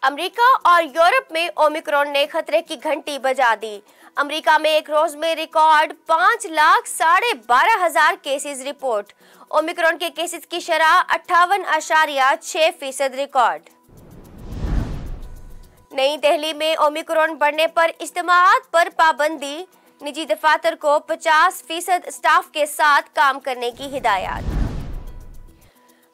America और Europe में Omicron ने खतरे की घंटी बजा दी। अमेरिका में एक रोज में रिकॉर्ड 5,12,500 केसेस रिपोर्ट। ओमिक्रॉन के केसेस की शरह 58.6% रिकॉर्ड। नई दिल्ली में ओमिक्रॉन बढ़ने पर इज्तिमाआत पर पाबंदी, निजी दफातर को 50% स्टाफ के साथ काम करने की हिदायत।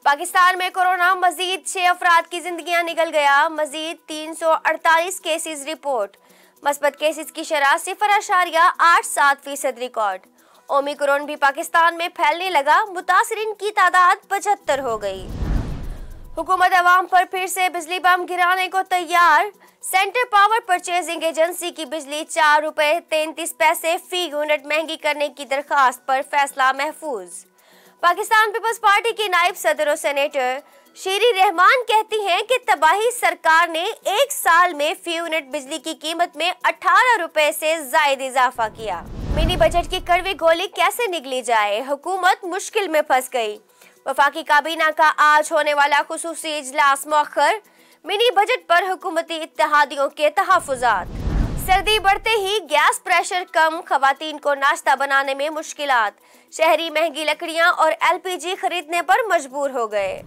पाकिस्तान में कोरोना मजीद 6 अफराद की जिंदगियां निकल गया। मजीद 348 केसेस रिपोर्ट। मस्बत केसेस की शरह 0.87% रिकॉर्ड। ओमिक्रॉन भी पाकिस्तान में फैलने लगा। मुतासरीन की तादाद 75 हो गई। हुकूमत अवाम पर फिर से बिजली बम गिराने को तैयार। सेंट्रल पावर परचेजिंग एजेंसी की बिजली 4 रुपए 33 पैसे फी यूनिट महंगी करने की दरखास्त पर फैसला महफूज। पाकिस्तान पीपल्स पार्टी की नायब सदर और सेनेटर शीरी रहमान कहती हैं कि तबाही सरकार ने एक साल में फी यूनिट बिजली की कीमत में 18 रुपए से जायद इजाफा किया। मिनी बजट की कड़वी गोली कैसे निगली जाए, हुकूमत मुश्किल में फंस गई। वफाकी काबीना का आज होने वाला खुसूसी इजलास मौखर। मिनी बजट पर हुकूमती इत्तेहादियों के तहफ्फुजात। सर्दी बढ़ते ही गैस प्रेशर कम, खवातीन को नाश्ता बनाने में मुश्किलात। शहरी महंगी लकड़ियां और एलपीजी खरीदने पर मजबूर हो गए।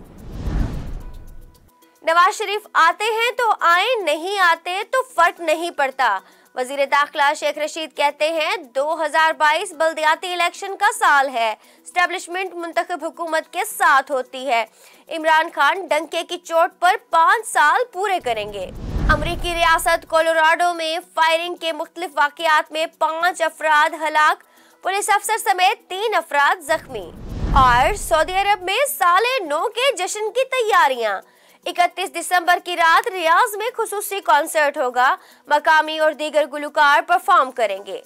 नवाज शरीफ आते हैं तो आए, नहीं आते तो फर्क नहीं पड़ता। वजीर दाखिला शेख रशीद कहते हैं 2022 बल्दियाती इलेक्शन का साल है। एस्टेब्लिशमेंट मुंतखब हुकूमत के साथ होती है। इमरान खान डंके की चोट पर 5 साल पूरे करेंगे। अमरीकी रियासत कोलोराडो में फायरिंग के मुख्तलिफ वाकयात में 5 अफराद हलाक, पुलिस अफसर समेत 3 अफराद जख्मी। और सऊदी अरब में साले 9 के जश्न की तैयारियां। 31 दिसंबर की रात रियाज में खुसूसी कॉन्सर्ट होगा। मकामी और दीगर गुलकार परफॉर्म करेंगे।